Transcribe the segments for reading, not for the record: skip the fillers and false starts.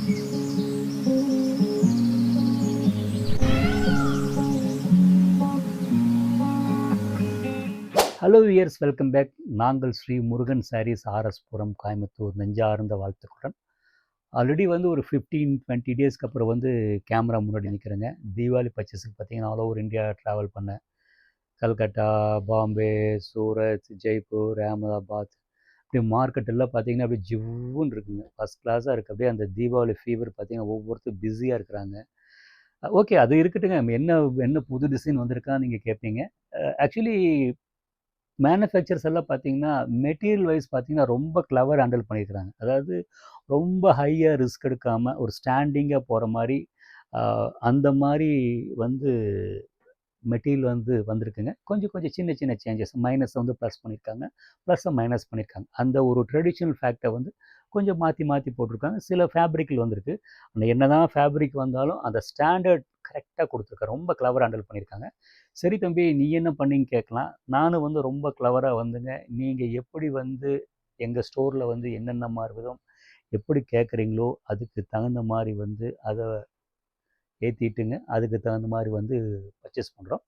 Hello wears, welcome back. நாங்கள் ஸ்ரீ முருகன் சாரீஸ், ஆர்எஸ் புரம், கோயம்புத்தூர். நெஞ்சார்ந்த வாழ்த்துக்களுடன் ஆல்ரெடி வந்து ஒரு 15-20 டேஸ்க்கு அப்புறம் வந்து கேமரா முன்னாடி நிற்கிறேங்க. தீபாவளி பர்ச்சேஸுக்கு பார்த்தீங்கன்னா ஆல் ஓவர் இந்தியா ட்ராவல் பண்ணேன். கல்கட்டா, பாம்பே, சூரத், ஜெய்ப்பூர், அகமதாபாத், இப்படி மார்க்கெட் எல்லாம் பார்த்தீங்கன்னா அப்படியே ஜிவ்வுன்னு இருக்குங்க. ஃபஸ்ட் கிளாஸாக இருக்குது. அப்படியே அந்த தீபாவளி ஃபீவர் பார்த்தீங்கன்னா ஒவ்வொருத்தரும் பிஸியாக இருக்கிறாங்க. ஓகே, அது இருக்கட்டுங்க. என்ன என்ன புது டிசைன் வந்திருக்கான்னு நீங்கள் கேட்பீங்க. ஆக்சுவலி மேனுஃபேக்சர்ஸ் எல்லாம் பார்த்தீங்கன்னா, மெட்டீரியல் வைஸ் பார்த்தீங்கன்னா, ரொம்ப கிளவர் ஹேண்டில் பண்ணியிருக்கிறாங்க. அதாவது ரொம்ப ஹையாக ரிஸ்க் எடுக்காம, ஒரு ஸ்டாண்டிங்கா போகிற மாரி, அந்த மாரி வந்து மெட்டீரியல் வந்து வந்திருக்குங்க. கொஞ்சம் கொஞ்சம் சின்ன சின்ன சேஞ்சஸ், மைனஸை வந்து ப்ளஸ் பண்ணியிருக்காங்க, ப்ளஸ்ஸை மைனஸ் பண்ணியிருக்காங்க. அந்த ஒரு ட்ரெடிஷ்னல் ஃபேக்டை வந்து கொஞ்சம் மாற்றி மாற்றி போட்டிருக்காங்க. சில ஃபேப்ரிக்கில் வந்திருக்கு. ஆனால் என்ன தான் ஃபேப்ரிக் வந்தாலும் அந்த ஸ்டாண்டர்ட் கரெக்டாக கொடுத்துருக்காங்க. ரொம்ப கிளவர் ஹேண்டில் பண்ணியிருக்காங்க. சரி தம்பி, நீ என்ன பண்ணீங்க கேட்கலாம். நானும் வந்து ரொம்ப கிளவராக வந்துங்க, நீங்கள் எப்படி வந்து எங்கள் ஸ்டோரில் வந்து என்னென்ன மாதிரி விதம் எப்படி கேட்குறீங்களோ அதுக்கு தகுந்த மாதிரி வந்து அதை ஏற்றிட்டுங்க, அதுக்கு தகுந்த மாதிரி வந்து பர்ச்சேஸ் பண்ணுறோம்.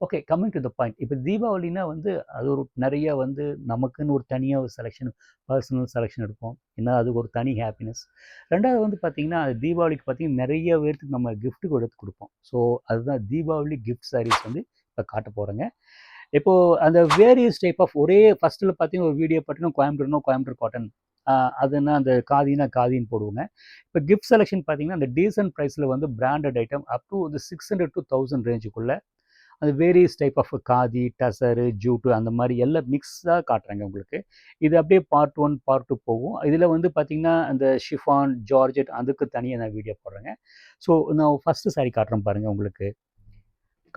Okay, coming to the point. இப்போ தீபாவளினா வந்து அது ஒரு நிறைய வந்து நமக்குன்னு ஒரு தனியாக ஒரு செலெக்ஷன், பர்சனல் செலெக்ஷன் எடுப்போம். ஏன்னா அது ஒரு தனி ஹாப்பினஸ். ரெண்டாவது வந்து பார்த்திங்கன்னா, தீபாவளிக்கு பார்த்திங்கன்னா நிறைய பேர்த்துக்கு நம்ம கிஃப்ட்டு எடுத்து கொடுப்போம். ஸோ அதுதான் தீபாவளி கிஃப்ட் சாரீஸ் வந்து இப்போ காட்ட போகிறேங்க. இப்போது அந்த வேரியஸ் டைப் ஆஃப் ஒரே ஃபஸ்ட்டில் பார்த்தீங்கன்னா ஒரு வீடியோ பார்த்தீங்கன்னா கோயம்புத்தூர் காட்டன், அதுன்னா அந்த காதினா காதின்னு போடுவோங்க. இப்போ கிஃப்ட் செலெக்ஷன் பார்த்தீங்கன்னா அந்த டீசன்ட் ப்ரைஸில் வந்து பிராண்டட் ஐட்டம் அப் டு வந்து 600 to 1000 ரேஞ்சுக்குள்ளே அந்த various type of khadi, tussar, jute, அந்த மாதிரி எல்லாம் மிக்ஸாக காட்டுறாங்க உங்களுக்கு. இது அப்படியே பார்ட் 1 பார்ட் 2 போகும். இதில் வந்து பார்த்திங்கன்னா அந்த ஷிஃபான், ஜார்ஜெட், அதுக்கு தனியாக நான் வீடியோ போடுறேங்க. ஸோ நான் ஃபஸ்ட்டு சாரி காட்டுறேன் பாருங்கள். உங்களுக்கு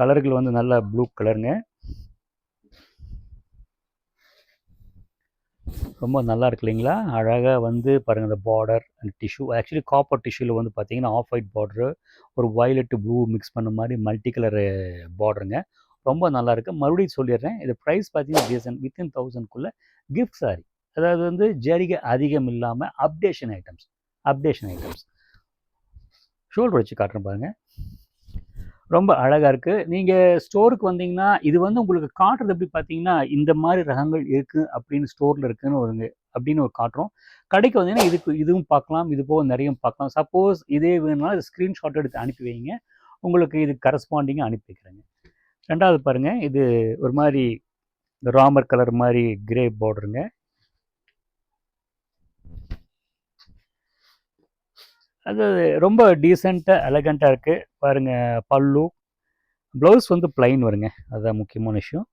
கலர்கள் வந்து நல்லா ப்ளூ கலருங்க, ரொம்ப நல்லா இருக்கு இல்லைங்களா? அழகாக வந்து பாருங்கள், அந்த பார்டர் அந்த டிஷ்யூ ஆக்சுவலி காப்பர் டிஷ்யூவில் வந்து பார்த்தீங்கன்னா ஆஃப் ஒயிட் பார்டரு, ஒரு வயலட் ப்ளூ மிக்ஸ் பண்ண மாதிரி மல்டி கலரு பார்டருங்க. ரொம்ப நல்லாயிருக்கு. மறுபடியும் சொல்லிடுறேன், இது ப்ரைஸ் பார்த்தீங்கன்னா டீசன்ட், வித்தின் 1000க்குள்ளே கிஃப்ட் சாரி. அதாவது வந்து ஜரிகை அதிகம் இல்லாமல் அப்டேஷன் ஐட்டம்ஸ். ஷோல்டர் வச்சு காட்டுறேன் பாருங்கள், ரொம்ப அழகாக இருக்குது. நீங்கள் ஸ்டோருக்கு வந்தீங்கன்னா இது வந்து உங்களுக்கு காட்டுறது எப்படி பார்த்தீங்கன்னா, இந்த மாதிரி ரகங்கள் இருக்குது அப்படின்னு ஸ்டோரில் இருக்குதுன்னு அப்படின்னு ஒரு காட்டுறோம். கடைக்கு வந்தீங்கன்னா இதுவும் பார்க்கலாம், இது போக நிறையும் பார்க்கலாம். சப்போஸ் இதே வேணும்னா இது ஸ்க்ரீன்ஷாட் எடுத்து அனுப்பி வைங்க, உங்களுக்கு இது கரஸ்பாண்டிங்காக அனுப்பி வைக்கிறேங்க. ரெண்டாவது பாருங்கள், இது ஒரு மாதிரி ராமர் கலர் மாதிரி கிரே பார்டருங்க. அது ரொம்ப டீசெண்டாக எலகண்ட்டாக இருக்குது பாருங்கள். பல்லு, ப்ளவுஸ் வந்து ப்ளைன் வருங்க, அதுதான் முக்கியமான விஷயம்.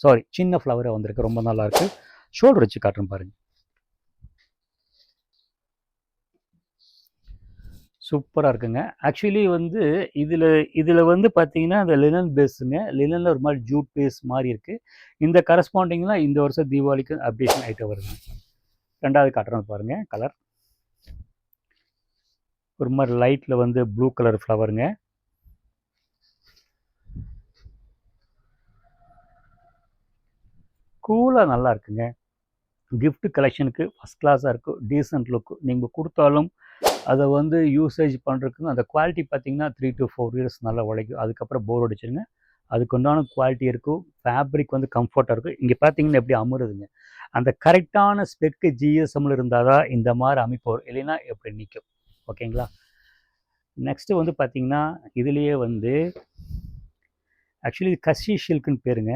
சாரி, சின்ன ஃப்ளவராக வந்திருக்கு, ரொம்ப நல்லாயிருக்கு. ஷோல்டர் வச்சு காட்டுறேன் பாருங்கள், சூப்பராக இருக்குங்க. ஆக்சுவலி வந்து இதில் வந்து பார்த்தீங்கன்னா அந்த லினன் பேஸுங்க, லினனில் ஒரு மாதிரி ஜூட் பேஸ் மாதிரி இருக்குது. இந்த கரஸ்பாண்டிங்லாம் இந்த வருஷம் தீபாவளிக்கு அப்டேஷன் ஐட்டம் வருதுங்க. ரெண்டாவது காட்டுறேன் பாருங்கள், கலர் ஒரு மாதிரி லைட்டில் வந்து ப்ளூ கலர் ஃப்ளவருங்க. கூலாக நல்லா இருக்குங்க. கிஃப்ட் கலெக்ஷனுக்கு ஃபஸ்ட் கிளாஸாக இருக்கும், டீசென்ட் லுக்கு. நீங்கள் கொடுத்தாலும் அதை வந்து யூசேஜ் பண்ணுறதுக்கு அந்த குவாலிட்டி பார்த்திங்கன்னா 3 to 4 இயர்ஸ் நல்லா உழைக்கும். அதுக்கப்புறம் போர் அடிச்சிருங்க. அதுக்கு உண்டான குவாலிட்டி இருக்கும். ஃபேப்ரிக் வந்து கம்ஃபர்ட்டாக இருக்கும். இங்கே பார்த்தீங்கன்னா எப்படி அமுறுதுங்க. அந்த கரெக்டான ஸ்பெக்கு ஜிஎஸ்எம்மில் இருந்தால் தான் இந்த மாதிரி அமைப்பு வரும், இல்லைன்னா எப்படி நிற்கும். ஓகேங்களா? நெக்ஸ்ட்டு வந்து பார்த்திங்கன்னா இதுலேயே வந்து ஆக்சுவலி கஷி ஷில்க்குன்னு பேருங்க.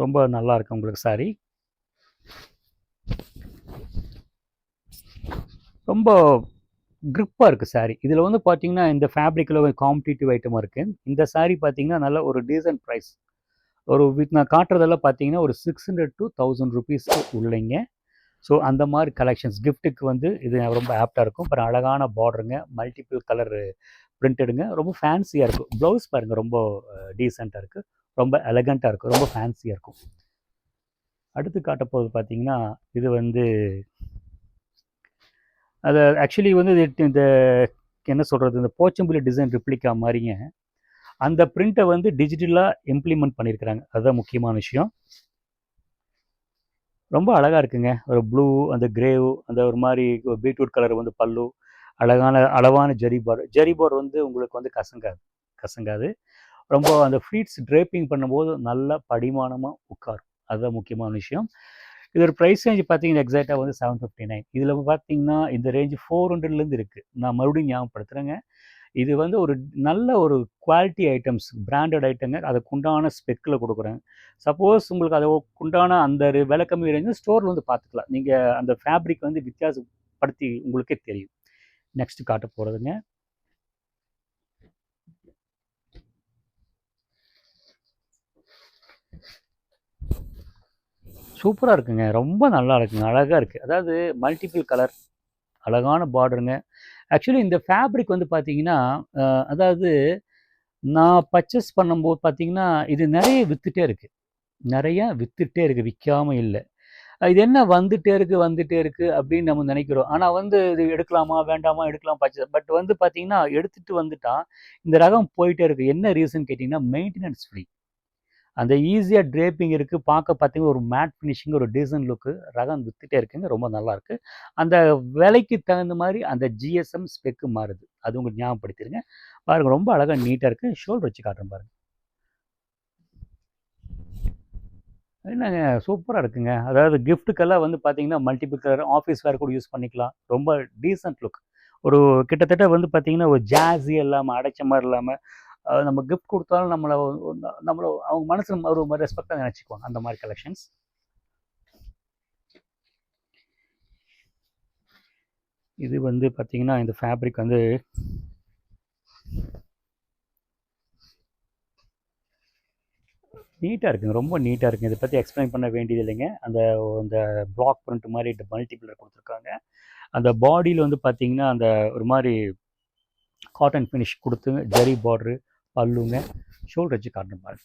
ரொம்ப நல்லா இருக்கும் உங்களுக்கு சாரி. ரொம்ப க்ரிப்பாக இருக்குது சாரீ. இதில் வந்து பார்த்தீங்கன்னா இந்த ஃபேப்ரிக்கில் ஒரு காம்படிட்டிவ் ஐட்டமாக இருக்குது. இந்த சாரீ பார்த்தீங்கன்னா நல்ல ஒரு டீசன்ட் ப்ரைஸ். ஒரு நான் காட்டுறதெல்லாம் பார்த்தீங்கன்னா ஒரு 600 to 1000 ருபீஸ்க்கு உள்ளைங்க. ஸோ அந்த மாதிரி கலெக்ஷன்ஸ் கிஃப்ட்டுக்கு வந்து இது ரொம்ப ஆப்டாக இருக்கும். அப்புறம் அழகான பார்டருங்க, மல்டிபிள் கலர் பிரிண்டடுங்க, ரொம்ப ஃபேன்சியாக இருக்கும். ப்ளவுஸ் பாருங்கள், ரொம்ப டீசெண்டாக இருக்குது, ரொம்ப எலகண்ட்டாக இருக்கும், ரொம்ப ஃபேன்சியாக இருக்கும். அடுத்து காட்டப்போது பார்த்தீங்கன்னா இது வந்து அது ஆக்சுவலி வந்து இந்த என்ன சொல்கிறது, இந்த போச்சம்பள்ளி டிசைன் ரிப்ளிகா மாதிரிங்க அந்த பிரிண்ட்டை வந்து டிஜிட்டலாக இம்ப்ளிமெண்ட் பண்ணியிருக்கிறாங்க. அதுதான் முக்கியமான விஷயம். ரொம்ப அழகாக இருக்குங்க. ஒரு ப்ளூ, அந்த கிரேவ், அந்த ஒரு மாதிரி பீட்ரூட் கலர் வந்து பல்லு, அழகான அளவான ஜெரி பார்டர் வந்து உங்களுக்கு வந்து கசங்காது கசங்காது. ரொம்ப அந்த ஃப்ளீட்ஸ் ட்ரேப்பிங் பண்ணும்போது நல்லா படிமானமாக உட்காரும். அதுதான் முக்கியமான விஷயம். இதோட ப்ரைஸ் ரேஞ்ச் பார்த்தீங்கன்னா எக்ஸாக்டாக வந்து 759. இதில் பார்த்தீங்கன்னா இந்த ரேஞ்ச் 400லேருந்து இருக்குது. நான் மறுபடியும் ஞாபகப்படுத்துகிறேங்க. இது வந்து ஒரு நல்ல ஒரு குவாலிட்டி ஐட்டம்ஸ், பிராண்டட் ஐட்டங்க. அதுக்குண்டான ஸ்பெக்கில் கொடுக்குறேன். சப்போஸ் உங்களுக்கு அதை உண்டான அந்த விலை கம்மி ரேஞ்சு ஸ்டோரில் வந்து பார்த்துக்கலாம். நீங்கள் அந்த ஃபேப்ரிக் வந்து வித்தியாசப்படுத்தி உங்களுக்கே தெரியும். நெக்ஸ்ட் காட்ட போகிறதுங்க. சூப்பராக இருக்குங்க. ரொம்ப நல்லா இருக்குங்க. அழகாக இருக்குது. அதாவது மல்டிபிள் கலர், அழகான பார்டருங்க. ஆக்சுவலி இந்த ஃபேப்ரிக் வந்து பார்த்தீங்கன்னா, அதாவது நான் பர்ச்சேஸ் பண்ணும்போது பார்த்தீங்கன்னா, இது நிறைய வித்துட்டே இருக்குது. நிறைய வித்துட்டே இருக்குது. விற்காம இல்லை. இது என்ன வந்துட்டே இருக்குது அப்படின்னு நம்ம நினைக்கிறோம். ஆனால் வந்து இது எடுக்கலாமா வேண்டாமா எடுக்கலாம் பர்ச்சேஸ், பட் வந்து பார்த்தீங்கன்னா எடுத்துகிட்டு வந்துட்டா இந்த ரகம் போயிட்டே இருக்குது. என்ன ரீசன் கேட்டிங்கன்னா மெயின்டெனன்ஸ் ஃப்ரீ. அந்த ஈஸியாக ட்ரேப்பிங் இருக்குது. பார்க்க பார்த்தீங்கன்னா ஒரு மேட் ஃபினிஷிங், ஒரு டீசன்ட் லுக்கு. ரகம் வித்துட்டே இருக்குங்க. ரொம்ப நல்லாயிருக்கு. அந்த விலைக்கு தகுந்த மாதிரி அந்த ஜிஎஸ்எம் ஸ்பெக்கு மாறுது. அது உங்களுக்கு ஞாபகப்படுத்திடுங்க. பாருங்கள், ரொம்ப அழகாக நீட்டாக இருக்குது. ஷோல்டர் வச்சு காட்டுறேன் பாருங்கள். என்னங்க சூப்பராக இருக்குங்க. அதாவது கிஃப்ட்டுக்கெல்லாம் வந்து பார்த்தீங்கன்னா மல்டிபிள் கலர் ஆஃபீஸ் வேர் கூட யூஸ் பண்ணிக்கலாம். ரொம்ப டீசன்ட் லுக். ஒரு கிட்டத்தட்ட வந்து பார்த்தீங்கன்னா ஒரு ஜாஸி இல்லாமல், அடைச்ச மாதிரி இல்லாமல், நம்ம கிஃப்ட் கொடுத்தாலும் நம்மளை அவங்க மனசில் ஒரு ரெஸ்பெக்டாக நினச்சிக்குவாங்க. அந்த மாதிரி கலெக்ஷன்ஸ். இது வந்து பார்த்தீங்கன்னா இந்த ஃபேப்ரிக் வந்து நீட்டாக இருக்குங்க. ரொம்ப நீட்டாக இருக்குங்க. இதை பற்றி எக்ஸ்பிளைன் பண்ண வேண்டியது இல்லைங்க. அந்த அந்த பிளாக் பிரிண்ட் மாதிரி மல்டிபிளர் கொடுத்துருக்காங்க. அந்த பாடியில் வந்து பார்த்தீங்கன்னா அந்த ஒரு மாதிரி காட்டன் ஃபினிஷ் கொடுத்து ஜெரி பார்டரு, பல்லுங்க. ஷோல்டர் வச்சு காட்டணும் பாருங்க.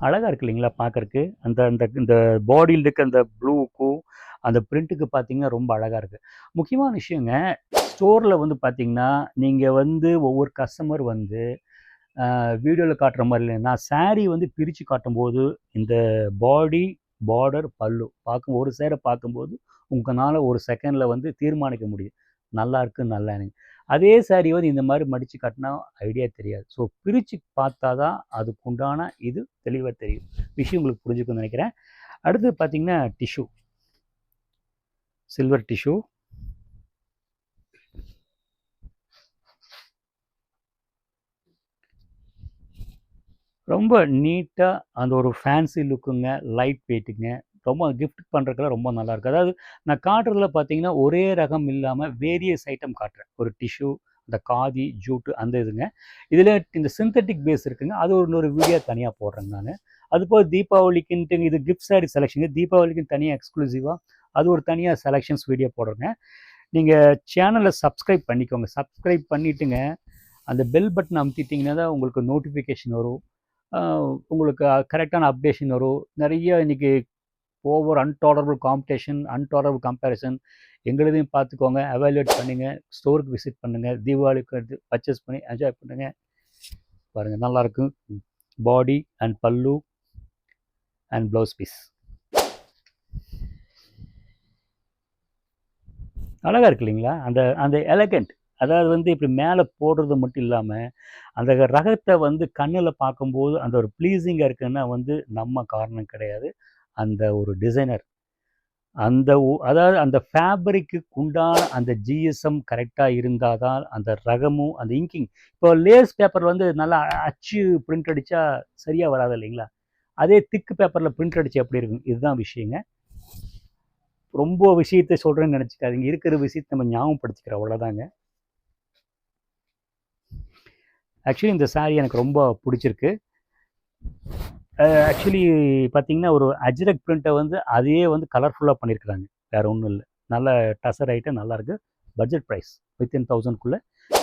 அழகாக இருக்கு இல்லைங்களா பார்க்கறக்கு. அந்த அந்த இந்த பாடியில் இருக்க அந்த ப்ளூக்கும் அந்த பிரிண்ட்டுக்கு பார்த்தீங்கன்னா ரொம்ப அழகாக இருக்குது. முக்கியமான விஷயங்க, ஸ்டோரில் வந்து பார்த்தீங்கன்னா நீங்கள் வந்து ஒவ்வொரு கஸ்டமர் வந்து வீடியோவில் காட்டுற மாதிரி இல்லை. நான் சாரீ வந்து பிரித்து காட்டும்போது இந்த பாடி, பார்டர், பல்லு ஒரு சேரை பார்க்கும்போது உங்களால் ஒரு செகண்டில் வந்து தீர்மானிக்க முடியும். நல்லா இருக்கு, நல்லா எனக்கு. அதே சாரீ வந்து இந்த மாதிரி மடித்து காட்டினா ஐடியா தெரியாது. ஸோ பிரித்து பார்த்தா தான் அதுக்குண்டான இது தெளிவாக தெரியும். விஷயம் உங்களுக்கு புரிஞ்சுக்குன்னு நினைக்கிறேன். அடுத்து பார்த்தீங்கன்னா டிஷ்யூ, சில்வர் டிஷ்யூ. ரொம்ப நீட்டாக அந்த ஒரு ஃபேன்சி லுக்குங்க, லைட் வெயிட்டுங்க. ரொம்ப கிஃப்ட் பண்ணுறதுக்கெல்லாம் ரொம்ப நல்லாயிருக்கு. அதாவது நான் காட்டுறதுல பார்த்தீங்கன்னா ஒரே ரகம் இல்லாமல் வேரியஸ் ஐட்டம் காட்டுறேன். ஒரு டிஷ்யூ, இந்த காதி, ஜூட்டு அந்த இதுங்க. இதில் இந்த சிந்தட்டிக் பேஸ் இருக்குங்க. அது இன்னொரு வீடியோ தனியாக போடுறேங்க நான். அதுபோக தீபாவளிக்குன்ட்டு இது கிஃப்ட் சாரீ செலெக்ஷனுங்க. தீபாவளிக்குன்னு தனியாக எக்ஸ்க்ளூசிவாக அது ஒரு தனியாக செலெக்ஷன்ஸ் வீடியோ போடுறேங்க. நீங்கள் சேனலை சப்ஸ்கிரைப் பண்ணிக்கோங்க. சப்ஸ்கிரைப் பண்ணிவிட்டுங்க அந்த பெல் பட்டன் அமுத்திட்டிங்கன்னா தான் உங்களுக்கு நோட்டிஃபிகேஷன் வரும். உங்களுக்கு கரெக்டான அப்டேஷன் வரும். நிறைய இன்றைக்கி ஓவர் அன்டாலரபிள் காம்படிஷன், அன்டாலரபிள் கம்பேரிசன் எங்களுதையும் பார்த்துக்கோங்க. எவாலுவேட் பண்ணுங்கள். ஸ்டோருக்கு விசிட் பண்ணுங்கள். தீபாவளிக்கு எடுத்து பர்ச்சேஸ் பண்ணி என்ஜாய் பண்ணுங்கள். பாருங்கள், நல்லாயிருக்கும். பாடி அண்ட் பல்லு அண்ட் ப்ளவுஸ் பீஸ் அழகாக இருக்கு இல்லைங்களா? அந்த அந்த எலகண்ட், அதாவது வந்து இப்படி மேலே போடுறது மட்டும் இல்லாமல் அந்த ரகத்தை வந்து கண்ணில் பார்க்கும்போது அந்த ஒரு ப்ளீஸிங்காக இருக்குன்னா வந்து நம்ம காரணம் கிடையாது. அந்த ஒரு டிசைனர் அந்த அதாவது அந்த ஃபேப்ரிக்கு உண்டான அந்த ஜிஎஸ்எம் கரெக்டாக இருந்தால் தான் அந்த ரகமும் அந்த இங்கிங். இப்போ லேஸ் பேப்பர் வந்து நல்லா அச்சு பிரிண்ட் அடித்தா சரியாக வராது இல்லைங்களா? அதே திக்கு பேப்பரில் பிரிண்ட் அடித்தா எப்படி இருக்கும்? இதுதான் விஷயங்க. ரொம்ப விஷயத்தை சொல்கிறேன்னு நினச்சிக்காதீங்க. இருக்கிற விஷயத்தை நம்ம ஞாபகப்படுத்திக்கிறோம், அவ்வளோதாங்க. ஆக்சுவலி இந்த சாரீ எனக்கு ரொம்ப பிடிச்சிருக்கு. ஆக்சுவலி பார்த்தீங்கன்னா ஒரு அஜ்ரக் பிரிண்ட்டை வந்து அதையே வந்து கலர்ஃபுல்லாக பண்ணியிருக்கிறாங்க. வேறு ஒன்றும் இல்லை. நல்ல டசர் ஐட்டம், நல்லாயிருக்கு. பட்ஜெட் ப்ரைஸ் வித்தின் 1000க்குள்ளே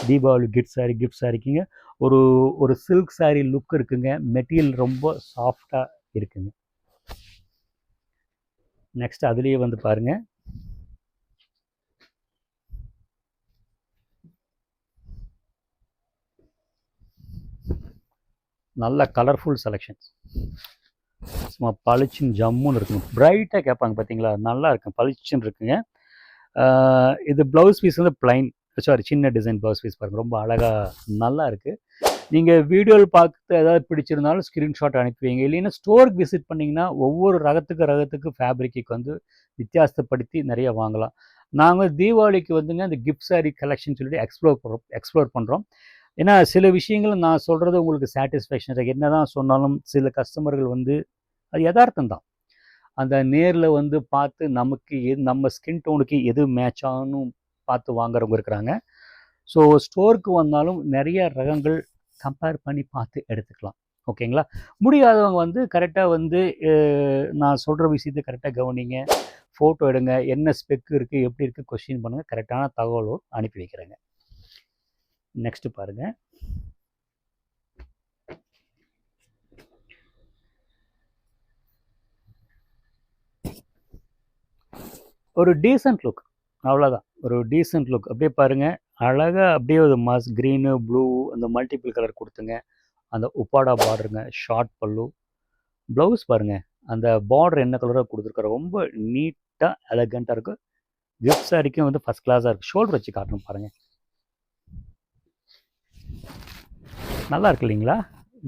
தீபாவளி கிஃப்ட் சாரிக்குங்க. ஒரு ஒரு சில்க் சாரீ லுக் இருக்குங்க. மெட்டீரியல் ரொம்ப சாஃப்டாக இருக்குங்க. நெக்ஸ்ட் அதுலேயே வந்து பாருங்கள், நல்ல கலர்ஃபுல் செலெக்ஷன்ஸ். சும்மா பளிச்சுன்னு ஜம்முன்னு இருக்குங்க. பிரைட்டாக கேட்பாங்க பார்த்தீங்களா, நல்லா இருக்கும், பளிச்சுன்னு இருக்குங்க. இது ப்ளவுஸ் பீஸ் வந்து ப்ளைன், சாரி சின்ன டிசைன் ப்ளவுஸ் பீஸ் பாருங்கள், ரொம்ப அழகாக நல்லா இருக்குது. நீங்கள் வீடியோவில் பார்த்து ஏதாவது பிடிச்சிருந்தாலும் ஸ்க்ரீன்ஷாட் அனுப்பி வைங்க. இல்லைன்னா ஸ்டோருக்கு விசிட் பண்ணிங்கன்னா ஒவ்வொரு ரகத்துக்கு ஃபேப்ரிக்கு வந்து வித்தியாசப்படுத்தி நிறைய வாங்கலாம். நாங்கள் தீபாவளிக்கு வந்துங்க இந்த கிஃப்ட் சாரி கலெக்ஷன் சொல்லிட்டு எக்ஸ்ப்ளோர் பண்ணுறோம். ஏன்னா சில விஷயங்கள் நான் சொல்கிறது உங்களுக்கு சாட்டிஸ்ஃபேக்ஷன் இருக்குது. என்ன தான் சொன்னாலும் சில கஸ்டமர்கள் வந்து அது யதார்த்தம் தான். அந்த நேரில் வந்து பார்த்து நமக்கு நம்ம ஸ்கின் டோனுக்கு எது மேட்ச் ஆகணும் பார்த்து வாங்குறவங்க இருக்கிறாங்க. ஸோ ஸ்டோருக்கு வந்தாலும் நிறைய ரகங்கள் கம்பேர் பண்ணி பார்த்து எடுத்துக்கலாம். ஓகேங்களா? முடியாதவங்க வந்து கரெக்டாக வந்து நான் சொல்கிற விஷயத்தை கரெக்டாக கவனிங்க, ஃபோட்டோ எடுங்க, என்ன ஸ்பெக் இருக்குது, எப்படி இருக்குது கொஸ்டின் பண்ணுங்கள், கரெக்டான தகவலோடு அனுப்பி வைக்கிறேங்க. நெக்ஸ்ட்டு பாருங்கள். ஒரு டீசன்ட் லுக், அவ்வளோதான். ஒரு டீசன்ட் லுக் அப்படியே பாருங்கள், அழகாக அப்படியே ஒரு க்ரீனு ப்ளூ அந்த மல்டிபிள் கலர் கொடுத்துங்க. அந்த உப்பாடா பார்டருங்க, ஷார்ட் பல்லு, ப்ளவுஸ் பாருங்கள், அந்த பார்டர் என்ன கலராக கொடுத்துருக்காரு, ரொம்ப நீட்டாக எலகண்ட்டாக இருக்கும். கிஃப்ட் சாரிக்கும் வந்து ஃபஸ்ட் கிளாஸாக இருக்குது. ஷோல்டர் வச்சு காட்டணும் பாருங்கள், நல்லா இருக்கு இல்லைங்களா?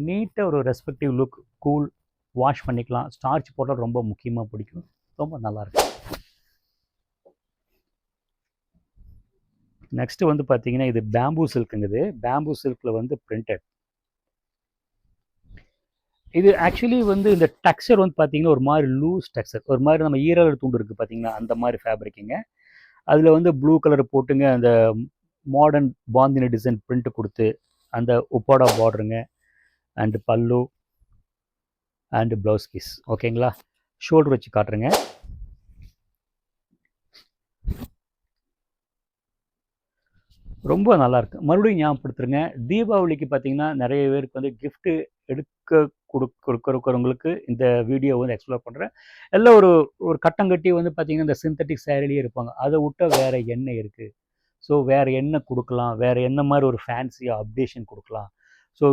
நீட்டாக ஒரு ரெஸ்பெக்டிவ் லுக், கூல், வாஷ் பண்ணிக்கலாம். ஸ்டார்ச் போட்டால் ரொம்ப முக்கியமாக பிடிக்கும், ரொம்ப நல்லாயிருக்கு. நெக்ஸ்ட்டு வந்து பார்த்தீங்கன்னா இது பேம்பூ சில்க்குங்குது. பேம்பூ சில்கில் வந்து பிரிண்டட். இது ஆக்சுவலி வந்து இந்த டெக்ஸ்சர் வந்து பார்த்தீங்கன்னா ஒரு மாதிரி லூஸ் டெக்ஸ்சர், ஒரு மாதிரி நம்ம ஈரல் துண்டு இருக்குது பார்த்தீங்கன்னா அந்த மாதிரி ஃபேப்ரிக்குங்க. அதில் வந்து ப்ளூ கலர் போட்டுங்க அந்த மாடர்ன் பாந்தினி டிசைன் பிரிண்ட் கொடுத்து அந்த உப்பாடா பார்டருங்க அண்டு பல்லு அண்டு ப்ளவுஸ் பீஸ். ஓகேங்களா? ஷோல்டர் வச்சு காட்டுறேங்க. ரொம்ப நல்லாயிருக்கு. மறுபடியும் ஞாபகப்படுத்துருங்க, தீபாவளிக்கு பார்த்தீங்கன்னா நிறைய பேருக்கு வந்து கிஃப்ட்டு எடுக்க கொடுக்குறவங்களுக்கு இந்த வீடியோ வந்து எக்ஸ்ப்ளோர் பண்ணுறேன். எல்லாம் ஒரு ஒரு கட்டம் கட்டி வந்து பார்த்தீங்கன்னா இந்த சிந்தட்டிக் சேரீலேயே இருப்பாங்க. அதை விட்டால் வேறு என்ன இருக்குது? ஸோ வேறு என்ன கொடுக்கலாம், வேறு என்ன மாதிரி ஒரு ஃபேன்சியாக அப்டேஷன் கொடுக்கலாம், ஸோ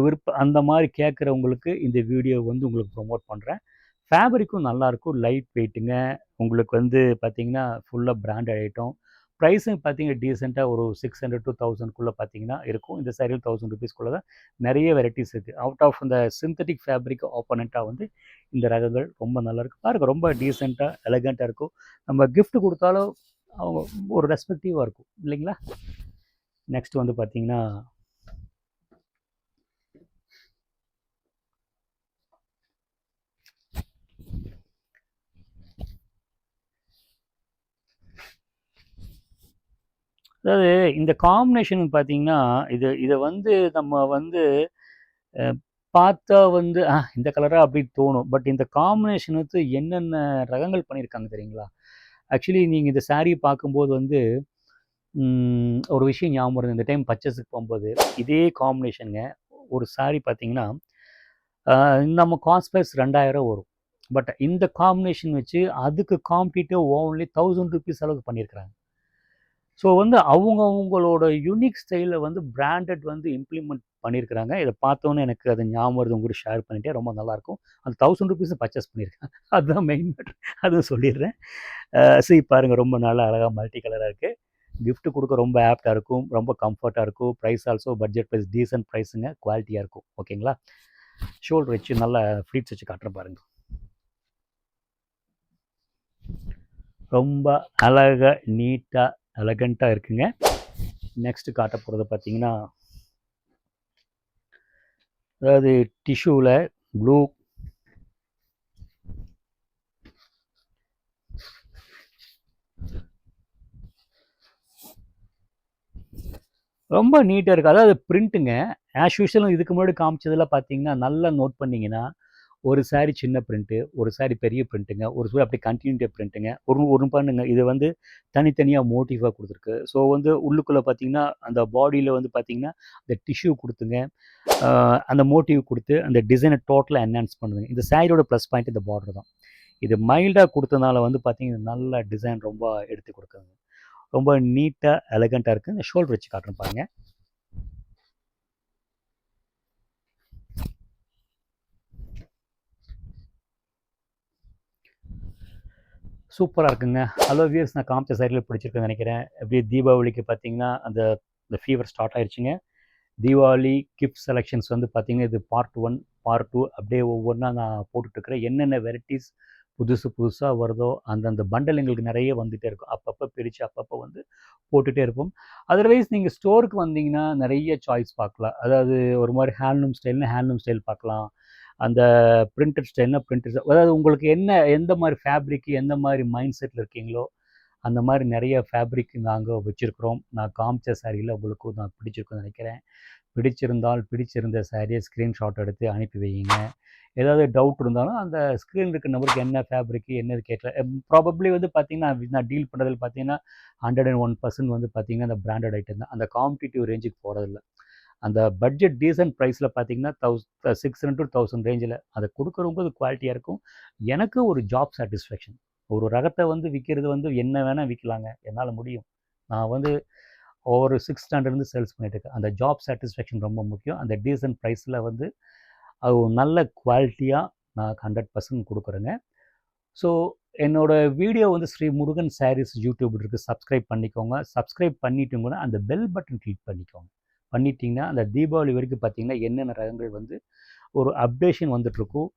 அந்த மாதிரி கேட்குறவங்களுக்கு இந்த வீடியோ வந்து உங்களுக்கு ப்ரொமோட் பண்ணுறேன். ஃபேப்ரிக்கும் நல்லாயிருக்கும், லைட் வெயிட்டுங்க. உங்களுக்கு வந்து பார்த்தீங்கன்னா ஃபுல்லாக பிராண்டட் ஐட்டம். ப்ரைஸும் பார்த்தீங்கன்னா டீசெண்டாக ஒரு 600 to 1000க்குள்ளே பார்த்தீங்கன்னா இருக்கும். இந்த சாரியில் 1000 ருபீஸ்க்குள்ளே தான் நிறைய வெரைட்டிஸ் இருக்குது. அவுட் ஆஃப் இந்த சிந்தட்டிக் ஃபேப்ரிக் ஆப்போனண்ட்டாக வந்து இந்த ரகங்கள் ரொம்ப நல்லாயிருக்கு. பாருங்கள், ரொம்ப டீசெண்டாக எலகண்ட்டாக இருக்கும். நம்ம கிஃப்ட் கொடுத்தாலும் அவங்க ஒரு ரெஸ்பெக்டிவாக இருக்கும் இல்லைங்களா? நெக்ஸ்ட் வந்து பார்த்தீங்கன்னா அதாவது இந்த காம்பினேஷன் பார்த்தீங்கன்னா இதை வந்து நம்ம வந்து பார்த்தா வந்து இந்த கலராக அப்படி தோணும். பட் இந்த காம்பினேஷன் வந்து என்னென்ன ரகங்கள் பண்ணியிருக்காங்க தெரியுங்களா? ஆக்சுவலி நீங்கள் இந்த சாரீ பார்க்கும்போது வந்து ஒரு விஷயம் ஞாபகம் வருது. இந்த டைம் பர்ச்சேஸுக்கு போகும்போது இதே காம்பினேஷனுங்க ஒரு சாரீ பார்த்தீங்கன்னா நம்ம காஸ்ட் ப்ரைஸ் 2000 வரும். பட் இந்த காம்பினேஷன் வச்சு அதுக்கு காம்படிட்டிவ் ஓன்லி 1000 ருபீஸ் அளவுக்கு பண்ணியிருக்கிறாங்க. ஸோ வந்து அவங்களோட யூனிக் ஸ்டைலில் வந்து பிராண்டட் வந்து இம்ப்ளிமெண்ட் பண்ணியிருக்கிறாங்க. இதை பார்த்தோன்னே எனக்கு அது ஞாபகம் வருது, உங்க கூட ஷேர் பண்ணிட்டே ரொம்ப நல்லாயிருக்கும். அந்த 1000 ருபீஸும் பர்ச்சேஸ் பண்ணியிருக்கேன். அதுதான் மெயின் மேட்ரு, அதுவும் சொல்லிடுறேன். பாருங்கள், ரொம்ப நல்லா அழகாக மல்டி கலராக இருக்குது. கிஃப்ட் கொடுக்க ரொம்ப ஆப்டாக இருக்கும், ரொம்ப கம்ஃபர்ட்டாக இருக்கும். Price also budget price, decent ப்ரைஸுங்க, குவாலிட்டியாக இருக்கும். ஓகேங்களா? ஷோல்டர் வச்சு நல்லா ஃப்ளீட்ஸ் வச்சு காட்டுறேன் பாருங்கள். ரொம்ப அழகாக நீட்டாக எலகண்ட்டாக இருக்குங்க. நெக்ஸ்ட்டு காட்ட போகிறது பார்த்தீங்கன்னா அதாவது டிஷ்யூவில் ப்ளூ, ரொம்ப நீட்டாக இருக்குது. அதாவது பிரிண்ட்டுங்க ஆஸ் யூஷுவல் இதுக்கு முன்னாடி காமிச்சதெல்லாம் பார்த்தீங்கன்னா நல்லா நோட் பண்ணிங்கன்னா ஒரு சாரீ சின்ன பிரிண்ட்டு, ஒரு சாரீ பெரிய பிரிண்ட்டுங்க, ஒரு சாரி அப்படி கண்டினியூட்டி பிரிண்ட்டுங்க. ஒரு பண்ணுங்க இது வந்து தனித்தனியாக மோட்டிவாக கொடுத்துருக்கு. ஸோ வந்து உள்ளுக்குள்ளே பார்த்தீங்கன்னா அந்த பாடியில் வந்து பார்த்தீங்கன்னா அந்த டிஷ்யூ கொடுத்துங்க, அந்த மோட்டிவ் கொடுத்து அந்த டிசைனை டோட்டலாக என்ஹான்ஸ் பண்ணுதுங்க. இந்த சாரியோட ப்ளஸ் பாயிண்ட் இந்த பார்டர் தான். இது மைல்டாக கொடுத்தனால வந்து பார்த்தீங்கன்னா நல்ல டிசைன் ரொம்ப எடுத்து கொடுக்குதுங்க. ரொம்ப நீட்டாக எலகண்ட்டாக இருக்குது. இந்த ஷோல்டர் வச்சு காட்டுறேன் பாருங்கள். சூப்பரா இருக்குங்க. ஹலோ வியூவர்ஸ், நான் காமிச்ச சாரில பிடிச்சிருக்குன்னு நெனைக்கிறேன். அப்படியே தீபாவளிக்கு பார்த்தீங்கன்னா, இந்த ஃபீவர் ஸ்டார்ட் ஆயிருச்சுங்க. தீபாவளி கிஃப்ட் செலக்ஷன்ஸ் வந்து பார்த்தீங்கன்னா, இது பார்ட் 1, பார்ட் 2 அப்படியே ஒவ்வொன்னா நான் போட்டுட்ருக்கிறேன். என்னென்ன வெரைட்டீஸ் புதுசு புதுசா வருதோ, அந்தந்த பண்டல் எங்களுக்கு நெறைய வந்துட்டே இருக்கும். அப்பப்போ பிரிச்சு அப்பப்போ வந்து போட்டுட்டே இருப்போம். அதர்வைஸ் நீங்க ஸ்டோருக்கு வந்தீங்கன்னா, நெறைய சாய்ஸ் பார்க்கலாம். அதாவது ஒரு மாரி ஹேண்ட்லூம் ஸ்டைல்னா ஹேண்ட்லூம் ஸ்டைல் பார்க்கலாம். அந்த பிரிண்டட் ஸ்டைல்னா பிரிண்டட் அதாவது உங்களுக்கு எந்த மாரி ஃபேப்ரிக், எந்த மாரி மைண்ட் செட்ல இருக்கீங்களோ, அந்த மாரி நெறைய ஃபேப்ரிக் நாங்க வச்சிருக்கிறோம். நான் காமிச்ச சாரியில உங்களுக்கும் நான் பிடிச்சிருக்கும்னு நெனைக்கிறேன். பிடிச்சிருந்த சாரிய ஸ்க்ரீன்ஷாட் எடுத்து அனுப்பி வையுங்க. ஏதாவது டவுட் இருந்தாலும் அந்த ஸ்க்ரீன்ல இருக்க நம்பருக்கு என்ன ஃபேப்ரிக் என்னது கேட்கல. ப்ராபப்ளி வந்து பார்த்தீங்கன்னா, நான் டீல் பண்ணுறதுல பார்த்தீங்கன்னா, 101% வந்து பார்த்தீங்கன்னா, அந்த பிராண்டட் ஐட்டம் தான். அந்த காம்படிட்டிவ் ரேஞ்சுக்கு போறதில்ல. அந்த பட்ஜெட் டீசன்ட் ப்ரைஸில் பார்த்தீங்கன்னா, 600 to 1000 ரேஞ்சில அதை கொடுக்குறவங்க அது குவாலிட்டியாக இருக்கும். எனக்கு ஒரு ஜாப் சாட்டிஸ்ஃபேக்ஷன். ஒரு ரகத்தை வந்து விற்கிறது வந்து என்ன வேணால் விற்கலாங்க. என்னால் முடியும். நான் வந்து ஒரு 6 ஸ்டாண்டர்ட்லேருந்து சேல்ஸ் பண்ணிட்டு இருக்கேன். அந்த ஜாப் சாட்டிஸ்ஃபேக்ஷன் ரொம்ப முக்கியம். அந்த டீசன்ட் ப்ரைஸில் வந்து அது ஒரு நல்ல குவாலிட்டியாக நான் 100% கொடுக்குறேங்க. ஸோ என்னோட வீடியோ வந்து ஸ்ரீ முருகன் சாரீஸ் யூடியூப் இருக்குது. சப்ஸ்கிரைப் பண்ணிக்கோங்க. சப்ஸ்கிரைப் பண்ணிட்டும் கூட அந்த பெல் பட்டன் கிளிக் பண்ணிக்கோங்க. பண்ணிட்டீங்கன்னா அந்த தீபாவளி வரைக்கும் பார்த்தீங்கன்னா என்னென்ன ரகங்கள் வந்து ஒரு அப்டேஷன் வந்துட்டுருக்கும்.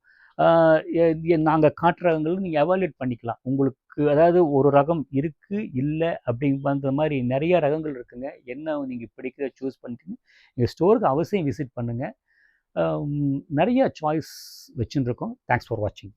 நாங்கள் காட்டுற ரகங்கள் நீங்கள் எவாலுவேட் பண்ணிக்கலாம். உங்களுக்கு அதாவது ஒரு ரகம் இருக்குது இல்லை அப்படிங்கிற மாதிரி நிறைய ரகங்கள் இருக்குங்க. என்ன நீங்கள் பிடிக்கிறத சூஸ் பண்ணிட்டு எங்கள் ஸ்டோருக்கு அவசியம் விசிட் பண்ணுங்கள். நிறைய சாய்ஸ் வச்சுருக்கோம். தேங்க்ஸ் ஃபார் வாட்சிங்.